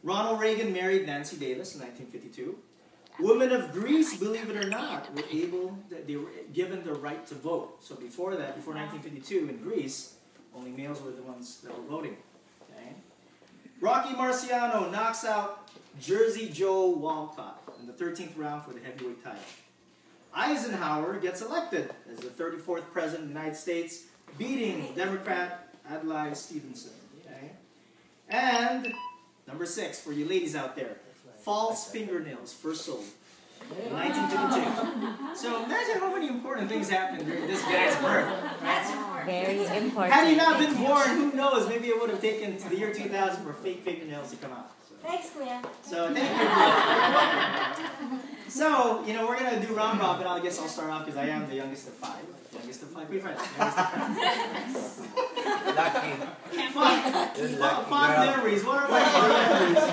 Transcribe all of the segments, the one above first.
Ronald Reagan married Nancy Davis in 1952. Women of Greece, believe it or not, they were given the right to vote. So before that, before 1952 in Greece, only males were the ones that were voting. Okay? Rocky Marciano knocks out Jersey Joe Walcott in the 13th round for the heavyweight title. Eisenhower gets elected as the 34th President of the United States, beating Democrat Adlai Stevenson. Okay? And number 6, for you ladies out there, false fingernails first sold in 1952. So imagine how many important things happened during this guy's birth. Right? Very important. Had he not been born, who knows, maybe it would have taken to the year 2000 for fake fingernails to come out. Thanks, Kuya. So thank you. So, you know, we're going to do round robin. I guess I'll start off because I am the youngest of 5. Youngest of 5? Be friends. Youngest of 5. Lucky. Fond memories. What are my fond memories?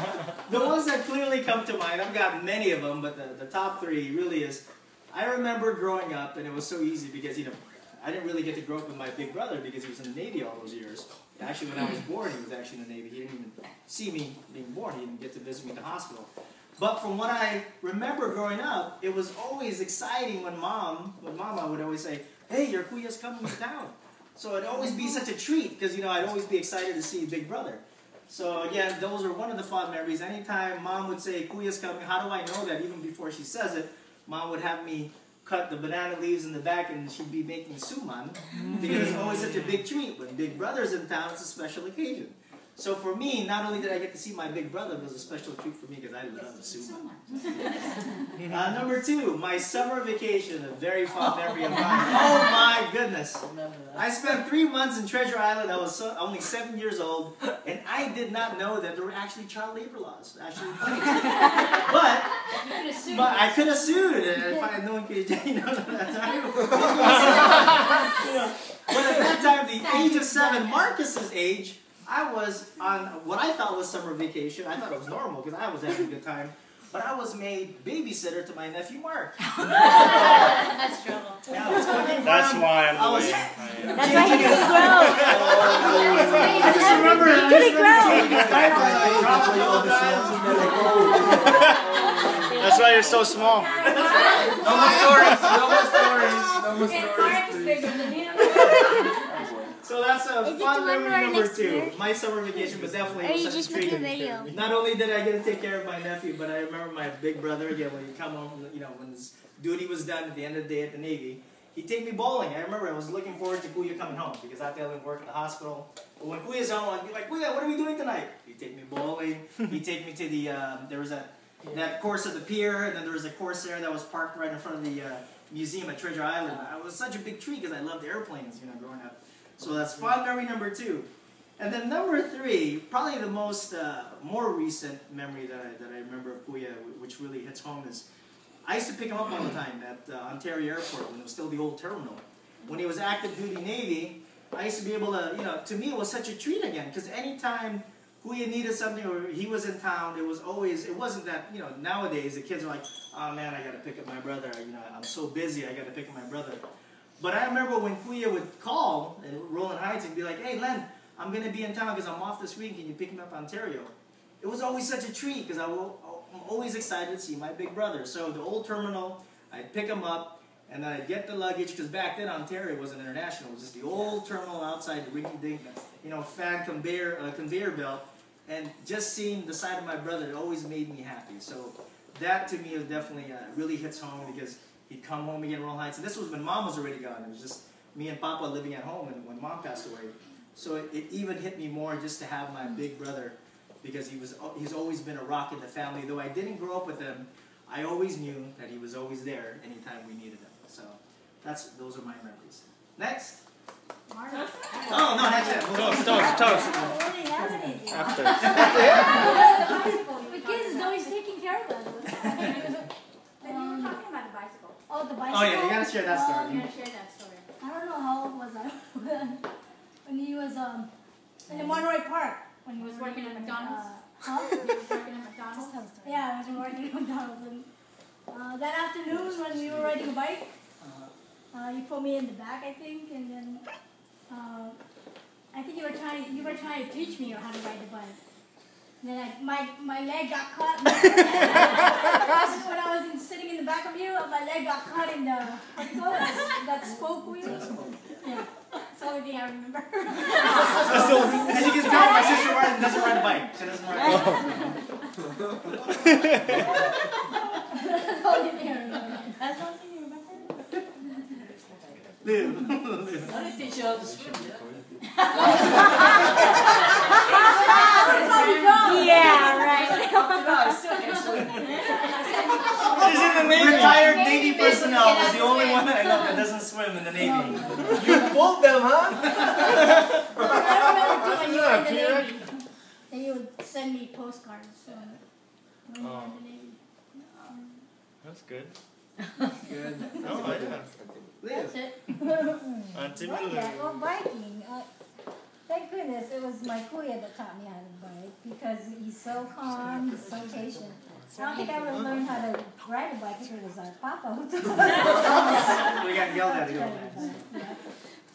The ones that clearly come to mind, I've got many of them, but the top 3 really is, I remember growing up, and it was so easy because, you know, I didn't really get to grow up with my big brother because he was in the Navy all those years. Actually, when I was born, he was actually in the Navy. He didn't even see me being born. He didn't get to visit me in the hospital. But from what I remember growing up, it was always exciting when Mama would always say, "Hey, your kuya's coming to town." So it'd always be such a treat because, you know, I'd always be excited to see Big Brother. So again, those are one of the fond memories. Anytime Mom would say, "Kuya's coming," how do I know that? Even before she says it, Mom would have me cut the banana leaves in the back and she'd be making suman because it's always such a big treat. When Big Brother's in town, it's a special occasion. So for me, not only did I get to see my big brother, it was a special treat for me because I love suman. Number 2, my summer vacation, a very fond memory of mine. Oh my goodness. I spent 3 months in Treasure Island. I was only 7 years old, and I did not know that there were actually child labor laws. Actually, but I could have sued if I had known, you know, at that time. But at that time, the age of 7, Marcus's age, I was on what I thought was summer vacation. I thought it was normal because I was having a good time. But I was made babysitter to my nephew Mark. That's trouble. Yeah, I was cooking for That's him. why I'm That's why he didn't grow. I just remember He didn't grow. That's why you're so small. No more stories. No more stories. No more stories. Bigger than him. So that's a Is it fun the one memory where number next 2. year? My summer vacation, but definitely Or it was you such just a make a treat. video? Not only did I get to take care of my nephew, but I remember my big brother again when he come home from, you know, when his duty was done at the end of the day at the Navy. He'd take me bowling. I remember I was looking forward to Kuya coming home because I had to work at the hospital. But when Kuya's home, I'd be like, "Kuya, what are we doing tonight?" He'd take me bowling. He'd take me to the, there was that course at the pier, and then there was a course there that was parked right in front of the museum at Treasure Island. It was such a big treat because I loved airplanes, you know, growing up. So that's fond memory number 2. And then number 3, probably the most, more recent memory that I remember of Kuya, which really hits home, is I used to pick him up all the time at Ontario Airport when it was still the old terminal. When he was active duty Navy, I used to be able to, you know, to me it was such a treat again, because anytime Kuya needed something or he was in town, it was always, it wasn't that, you know, nowadays the kids are like, "Oh man, I got to pick up my brother, you know, I'm so busy, I got to pick up my brother." But I remember when Kuya would call in Rolling Heights and be like, "Hey Len, I'm going to be in town because I'm off this week, can you pick me up in Ontario?" It was always such a treat because I'm always excited to see my big brother. So the old terminal, I'd pick him up and then I'd get the luggage because back then Ontario wasn't international. It was just the old terminal outside the rinky-dink, you know, fan conveyor belt. And just seeing the side of my brother, it always made me happy. So that to me is definitely really hits home because he'd come home again in Rolling Heights. And this was when Mom was already gone. It was just me and Papa living at home and when Mom passed away. So it even hit me more just to have my big brother because he's always been a rock in the family. Though I didn't grow up with him, I always knew that he was always there anytime we needed him. So those are my memories. Next. Oh, no, not yet. Toast. After. The kids is always taking care of us. Then you were talking about the bicycle. Oh, the bicycle? Oh, yeah, you gotta share that story. You gotta share that story. I don't know how old was I when he was in the Monroy Park. When he was Working at McDonald's? Huh? You were working at McDonald's? Yeah, I was working at McDonald's. And, that afternoon when we were riding a bike, you put me in the back, I think, and then I think you were trying to teach me how to ride the bike. Then my leg got caught. When I was sitting in the back of you, my leg got caught in the, what do you call it? That spoke wheel. Yeah. That's the only thing I remember. As you can tell, my sister doesn't ride a bike. She doesn't ride a bike. That's the only thing I remember. That's one thing you remember? How did they teach you how to swim? Yeah, right. I still can't swim. He's in the Navy. Retired Navy personnel is the only one that I know that doesn't swim in the Navy. You pulled them, huh? I remember too when you were in the Navy. Then you would send me postcards when you were in the Navy. That's good. Good. Oh, yeah. That's it. Auntie Well, Miller. yeah, well, biking. Thank goodness it was my kuya that taught me how to bike because he's so calm, he's so patient. I don't think I would have learned how to ride a bike if it was our papa who taught us. We got yelled at to go. Yeah.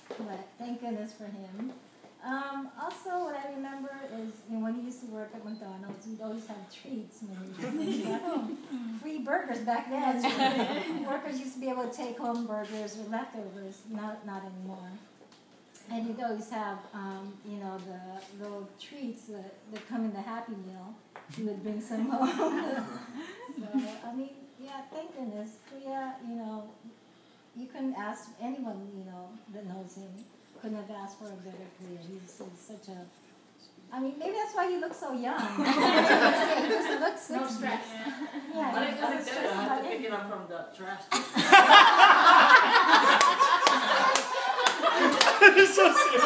But thank goodness for him. Also, what I remember is when he used to work at McDonald's, we'd always have treats when we got home. Free burgers back then. Workers used to be able to take home burgers or leftovers, not anymore. And you'd always have, the little treats that come in the Happy Meal. You would bring some home. So, thank goodness. Kuya, you couldn't ask anyone, that knows him. Couldn't have asked for a better career. He's such a... maybe that's why he looks so young. He just looks 60. No stress. Yeah, I he doesn't think stress I had about to pick it anything. up from the trash. He's so serious.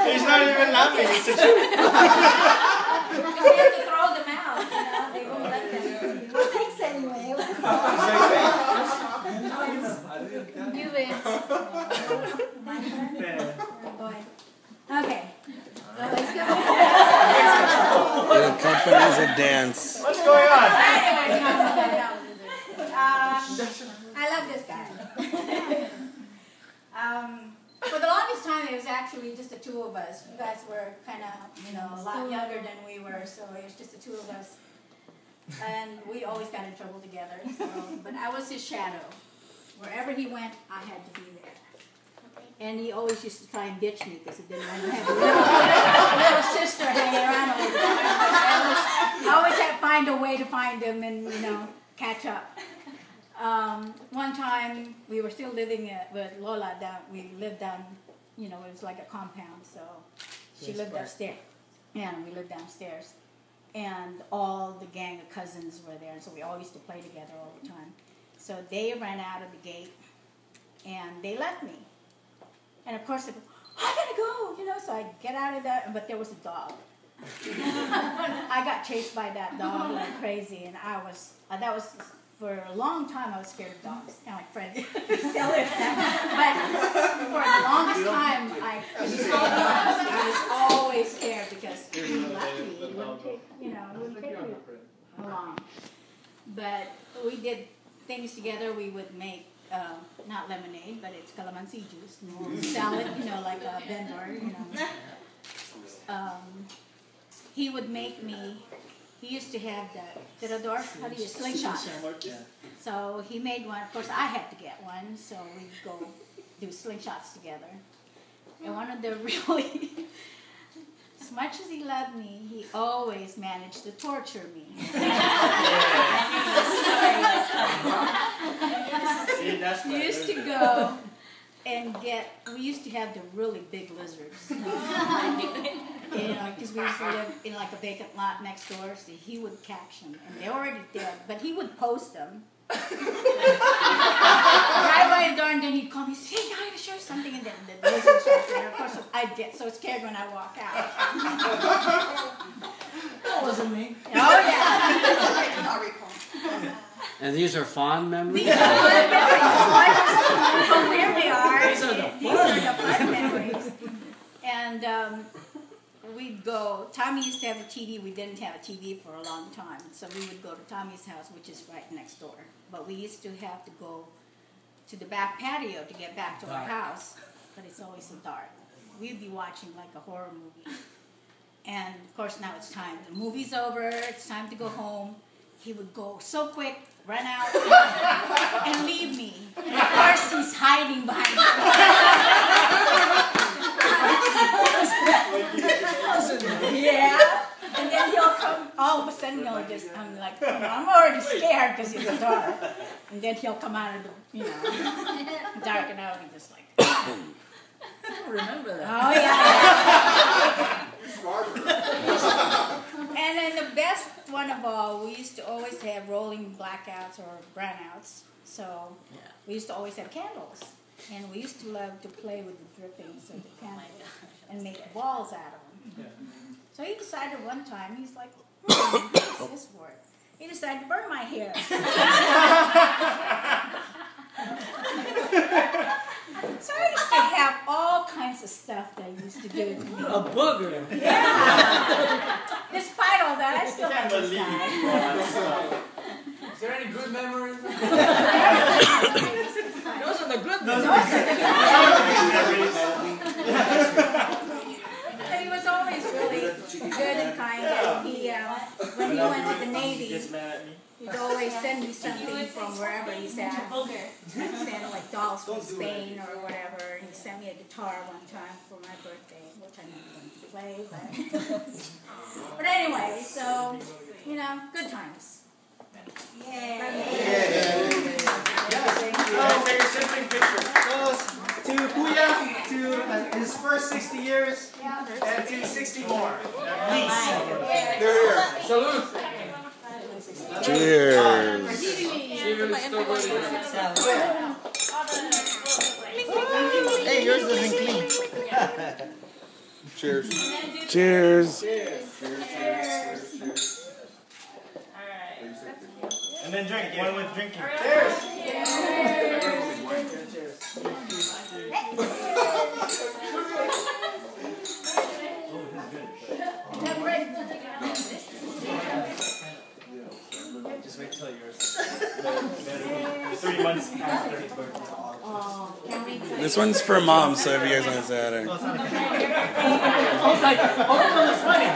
He's not even laughing. It's a joke. You have to throw them out. They won't let them. Well, thanks anyway. It was You win. Boy. Okay. The company's a dance. What's going on? I love this guy. For the longest time, it was actually just the two of us. You guys were kind of, a lot younger than we were, so it was just the two of us. And we always got in trouble together. So, but I was his shadow. Wherever he went, I had to be there. And he always used to try and ditch me because he didn't want to have a little sister hanging around all the time. I always had to find a way to find him and, catch up. One time, we were still living with Lola down. We lived down, it was like a compound. So she lived upstairs. Yeah, and we lived downstairs. And all the gang of cousins were there. So we all used to play together all the time. So they ran out of the gate, and they left me. And of course, they go, I gotta go, so I get out of that, but there was a dog. I got chased by that dog like crazy, and that was, for a long time, I was scared of dogs. Kind of like Fred. But for the longest time, I was always scared because he left me. He wouldn't take me along. But we did things together. We would make not lemonade, but it's calamansi juice. And sell it, like a vendor. He would make me. He used to have the tirador, how do you slingshot? So he made one. Of course, I had to get one, so we'd go do slingshots together. And one of the really, as much as he loved me, he always managed to torture me. We used to go and we used to have the really big lizards. Because we used to live in like a vacant lot next door, so he would catch them. And they're already dead, but he would post them. Right by the door, and then he'd call me, say, hey, I sure something, and then the lizards right there. Of course, I'd get so scared when I walk out. That wasn't me. Oh, yeah. And these are fond memories? These are fun memories. From where we are. These are the fun memories. And we'd go, Tommy used to have a TV. We didn't have a TV for a long time. So we would go to Tommy's house, which is right next door. But we used to have to go to the back patio to get back to our house. But it's always so dark. we'd be watching like a horror movie. And of course now it's time. The movie's over, it's time to go home. He would go so quick, run out, and leave me. And of course he's hiding behind me. Yeah. And then he'll come, all of a sudden he'll just, I'm like, I'm already scared because it's dark. And then he'll come out of the, darken out and just like. I don't remember that. Oh, yeah. And then the best one of all, we used to always have rolling blackouts or brownouts. So we used to always have candles. And we used to love to play with the drippings of the candles and make balls out of them. So he decided one time, he's like, what's this for? He decided to burn my hair. So I used to have all kinds of stuff that I used to do to me. A booger. Yeah. Despite all that, I still have this guy. Is there any good memories? Those are the good memories. But he was always really good and kind. And he, when he went to the Navy, he'd always send me something from wherever he's at. He'd send like dolls from Spain or whatever. And he sent me a guitar one time for my birthday, which I never went to play. But anyway, so, good times. Yeah. Take a sibling picture. To Kuya, to his first 60 years, and to 60 more, at least. Salute. Cheers. Hey, yours doesn't clean. Cheers. Cheers. And then drink. One with drinking. Cheers. Just wait till yours. 3 months after his birthday. This one's for mom, so if you guys want to say that. I was like, oh, it's funny.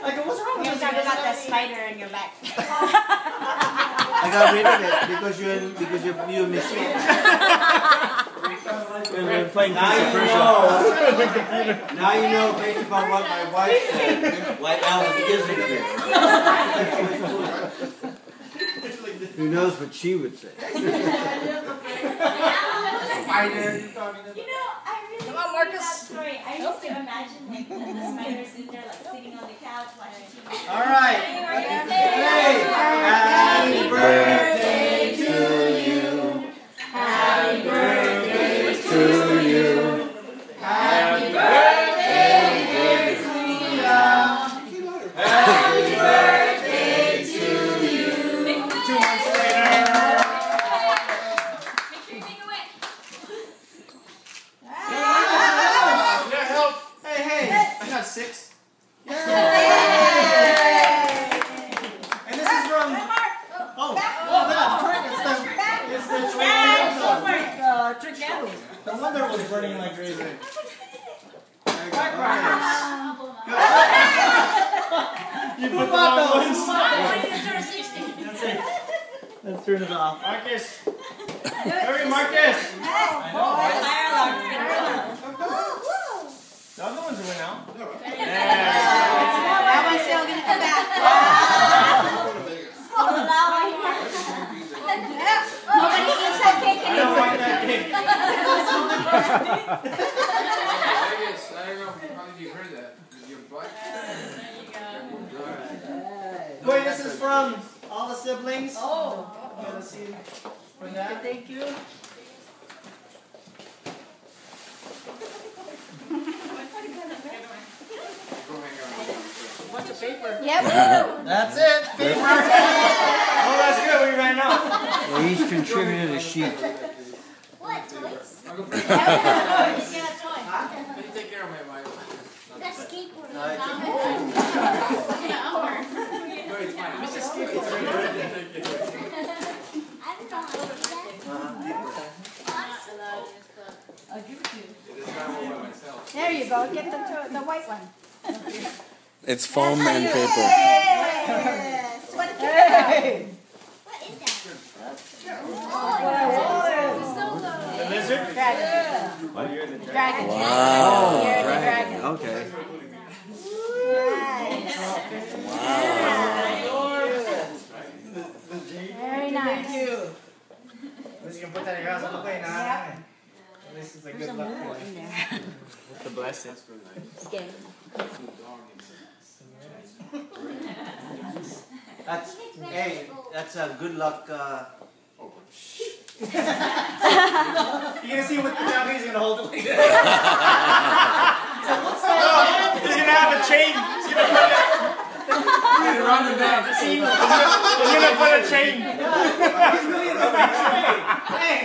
Like, what's wrong with you? You're talking about that spider in your back. I got rid of it because you missed it. We're playing Now you know based upon what my wife said, why Alice isn't here. Who knows what she would say? I really Come on, Marcus. that story. I used to imagine like the spiders in there, like sitting on the couch watching TV. All right. Hey, happy birthday to you. Happy birthday to you. Happy birthday, dear Kuya. Happy birthday to you. 2 months later. Make sure you make a wish. Yeah, help. Hey. I got 6. And this is from. Oh, it's the trick show. The wonder was burning like crazy. You put the wrong ones. That's it. Let's turn it off. Marcus. Hurry, Marcus. The other ones went out. That one's still going to come back. Nobody eats that cake I don't anymore. want that cake. Vegas, I don't know how did you heard that? Your butt? Wait, this is from all the siblings. Oh. Okay, let's see from that. Thank you. Bunch of paper. Yep. That's it. Paper. Oh, that's good. We ran out. Well, he's contributed a sheet. What, toys? Uncle Frank, Yeah, toy. can you take care of my wife? That skateboard. No, it's No, it's fine. Mr. Skip, it's I right don't know how to do that. I'll give it to you. It is not all by myself. There you go. Get the white one. It's foam and paper. Yes. What is that? What is that? The lizard? Dragon. Oh, you're the dragon. Dragon. Wow. You're the dragon. Okay. Nice. Very nice. Unless you can put that in your house. Okay, nah. This is a good luck for you. The blessing. That's hey, that's a good luck. You're gonna see what the Japanese is gonna hold it like this. He's gonna have a chain. He's gonna put it. Around the neck. He's gonna put a chain. Hey.